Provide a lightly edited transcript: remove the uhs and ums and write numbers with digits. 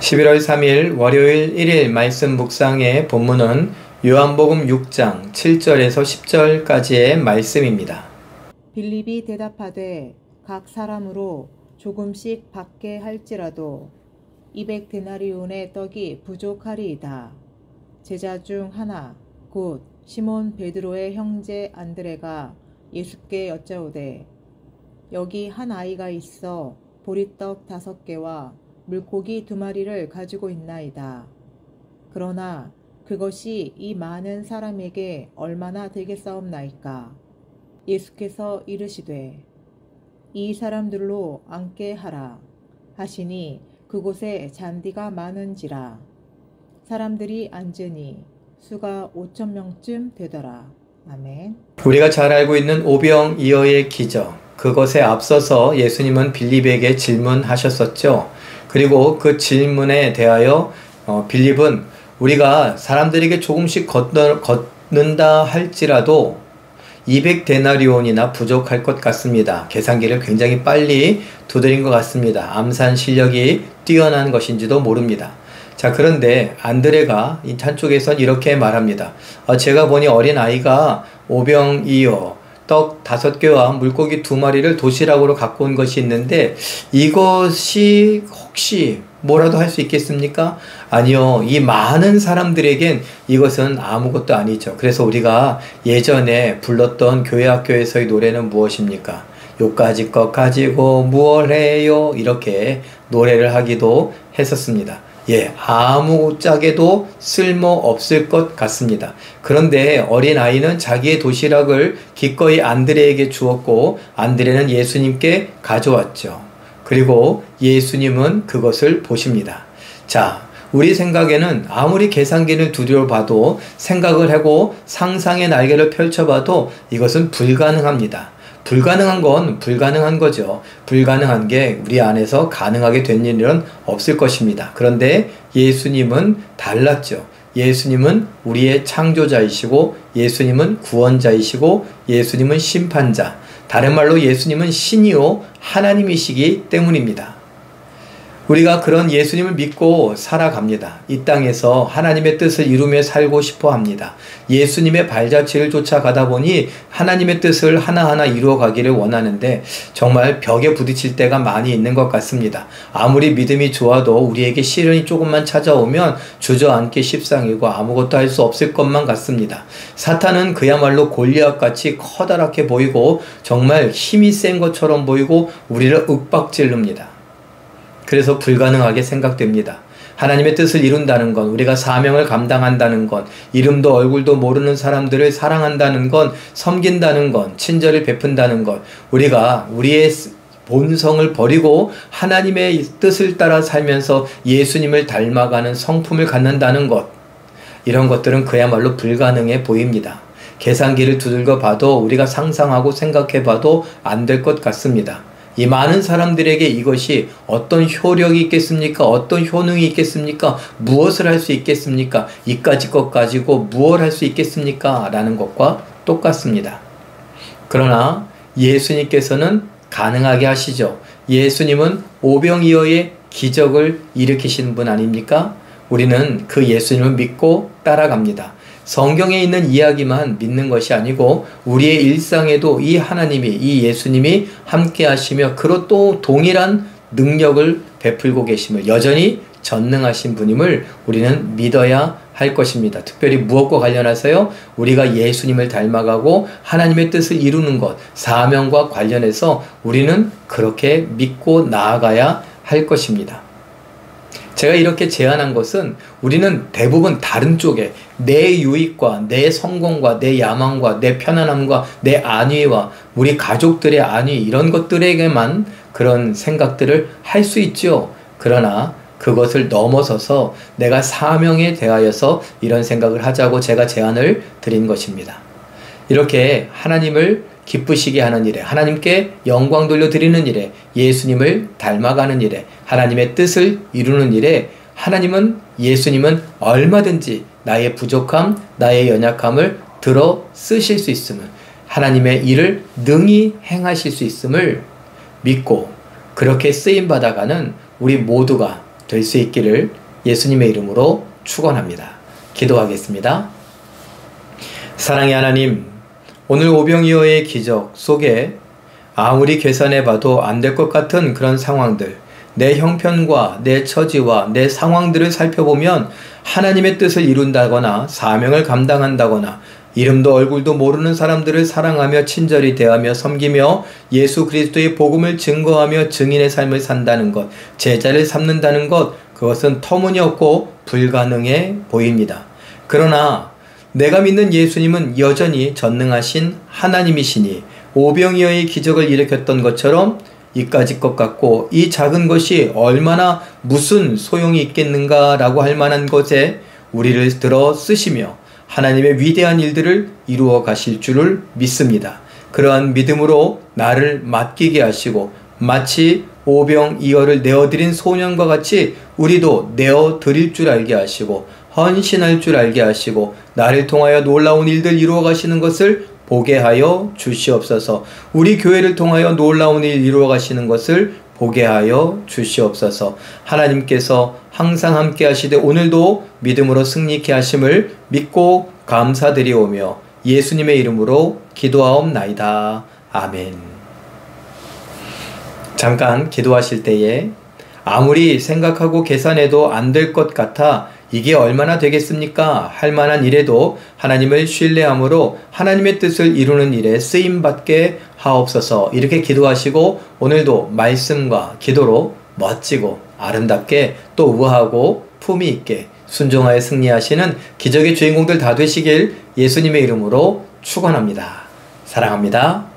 11월 3일 월요일 1일 말씀 묵상의 본문은 요한복음 6장 7절에서 10절까지의 말씀입니다. 빌립이 대답하되 각 사람으로 조금씩 받게 할지라도 200데나리온의 떡이 부족하리이다. 제자 중 하나 곧 시몬 베드로의 형제 안드레가 예수께 여짜오되 여기 한 아이가 있어 보리떡 5개와 물고기 2마리를 가지고 있나이다. 그러나 그것이 이 많은 사람에게 얼마나 되겠사옵나이까. 예수께서 이르시되 이 사람들로 앉게 하라 하시니 그곳에 잔디가 많은지라. 사람들이 앉으니 수가 5,000명쯤 되더라. 아멘. 우리가 잘 알고 있는 오병이어의 기적, 그것에 앞서서 예수님은 빌립에게 질문하셨었죠. 그리고 그 질문에 대하여 빌립은 우리가 사람들에게 조금씩 걷는다 할지라도 200데나리온이나 부족할 것 같습니다. 계산기를 굉장히 빨리 두드린 것 같습니다. 암산 실력이 뛰어난 것인지도 모릅니다. 자, 그런데 안드레가 한쪽에선 이렇게 말합니다. 제가 보니 어린 아이가 오병이어 떡 5개와 물고기 2마리를 도시락으로 갖고 온 것이 있는데 이것이 혹시 뭐라도 할 수 있겠습니까? 아니요. 이 많은 사람들에겐 이것은 아무것도 아니죠. 그래서 우리가 예전에 불렀던 교회 학교에서의 노래는 무엇입니까? 요까지 것 가지고 무얼 해요? 이렇게 노래를 하기도 했었습니다. 아무짝에도 쓸모없을 것 같습니다. 그런데 어린아이는 자기의 도시락을 기꺼이 안드레에게 주었고 안드레는 예수님께 가져왔죠. 그리고 예수님은 그것을 보십니다. 자, 우리 생각에는 아무리 계산기를 두드려봐도 생각을 하고 상상의 날개를 펼쳐봐도 이것은 불가능합니다. 불가능한 건 불가능한 거죠. 불가능한 게 우리 안에서 가능하게 된 일은 없을 것입니다. 그런데 예수님은 달랐죠. 예수님은 우리의 창조자이시고 예수님은 구원자이시고 예수님은 심판자. 다른 말로 예수님은 신이요 하나님이시기 때문입니다. 우리가 그런 예수님을 믿고 살아갑니다. 이 땅에서 하나님의 뜻을 이루며 살고 싶어 합니다. 예수님의 발자취를 쫓아가다 보니 하나님의 뜻을 하나하나 이루어가기를 원하는데 정말 벽에 부딪힐 때가 많이 있는 것 같습니다. 아무리 믿음이 좋아도 우리에게 시련이 조금만 찾아오면 주저앉기 십상이고 아무것도 할 수 없을 것만 같습니다. 사탄은 그야말로 골리앗같이 커다랗게 보이고 정말 힘이 센 것처럼 보이고 우리를 윽박질릅니다. 그래서 불가능하게 생각됩니다. 하나님의 뜻을 이룬다는 건, 우리가 사명을 감당한다는 건, 이름도 얼굴도 모르는 사람들을 사랑한다는 건, 섬긴다는 건, 친절을 베푼다는 것, 우리가 우리의 본성을 버리고 하나님의 뜻을 따라 살면서 예수님을 닮아가는 성품을 갖는다는 것, 이런 것들은 그야말로 불가능해 보입니다. 계산기를 두들겨 봐도 우리가 상상하고 생각해 봐도 안 될 것 같습니다. 이 많은 사람들에게 이것이 어떤 효력이 있겠습니까? 어떤 효능이 있겠습니까? 무엇을 할 수 있겠습니까? 이까지 것 가지고 무엇을 할 수 있겠습니까? 라는 것과 똑같습니다. 그러나 예수님께서는 가능하게 하시죠. 예수님은 오병이어의 기적을 일으키시는 분 아닙니까? 우리는 그 예수님을 믿고 따라갑니다. 성경에 있는 이야기만 믿는 것이 아니고 우리의 일상에도 이 하나님이, 이 예수님이 함께 하시며 그로 또 동일한 능력을 베풀고 계심을, 여전히 전능하신 분임을 우리는 믿어야 할 것입니다. 특별히 무엇과 관련해서요? 우리가 예수님을 닮아가고 하나님의 뜻을 이루는 것, 사명과 관련해서 우리는 그렇게 믿고 나아가야 할 것입니다. 제가 이렇게 제안한 것은 우리는 대부분 다른 쪽에 내 유익과 내 성공과 내 야망과 내 편안함과 내 안위와 우리 가족들의 안위 이런 것들에게만 그런 생각들을 할 수 있죠. 그러나 그것을 넘어서서 내가 사명에 대하여서 이런 생각을 하자고 제가 제안을 드린 것입니다. 이렇게 하나님을 기쁘시게 하는 일에, 하나님께 영광 돌려드리는 일에, 예수님을 닮아가는 일에, 하나님의 뜻을 이루는 일에 예수님은 얼마든지 나의 부족함, 나의 연약함을 들어 쓰실 수 있음을, 하나님의 일을 능히 행하실 수 있음을 믿고 그렇게 쓰임받아가는 우리 모두가 될 수 있기를 예수님의 이름으로 축원합니다. 기도하겠습니다. 사랑의 하나님, 오늘 오병이어의 기적 속에 아무리 계산해봐도 안 될 것 같은 그런 상황들, 내 형편과 내 처지와 내 상황들을 살펴보면 하나님의 뜻을 이룬다거나 사명을 감당한다거나 이름도 얼굴도 모르는 사람들을 사랑하며 친절히 대하며 섬기며 예수 그리스도의 복음을 증거하며 증인의 삶을 산다는 것, 제자를 삼는다는 것, 그것은 터무니없고 불가능해 보입니다. 그러나 내가 믿는 예수님은 여전히 전능하신 하나님이시니 오병이어의 기적을 일으켰던 것처럼 이까짓 것 같고 이 작은 것이 얼마나 무슨 소용이 있겠는가라고 할 만한 것에 우리를 들어 쓰시며 하나님의 위대한 일들을 이루어 가실 줄을 믿습니다. 그러한 믿음으로 나를 맡기게 하시고 마치 오병이어를 내어드린 소년과 같이 우리도 내어드릴 줄 알게 하시고 헌신할 줄 알게 하시고 나를 통하여 놀라운 일들 이루어 가시는 것을 보게 하여 주시옵소서. 우리 교회를 통하여 놀라운 일 이루어 가시는 것을 보게 하여 주시옵소서. 하나님께서 항상 함께 하시되 오늘도 믿음으로 승리케 하심을 믿고 감사드리오며 예수님의 이름으로 기도하옵나이다. 아멘. 잠깐 기도하실 때에 아무리 생각하고 계산해도 안 될 것 같아 이게 얼마나 되겠습니까? 할 만한 일에도 하나님을 신뢰함으로 하나님의 뜻을 이루는 일에 쓰임받게 하옵소서. 이렇게 기도하시고 오늘도 말씀과 기도로 멋지고 아름답게 또 우아하고 품위 있게 순종하여 승리하시는 기적의 주인공들 다 되시길 예수님의 이름으로 축원합니다. 사랑합니다.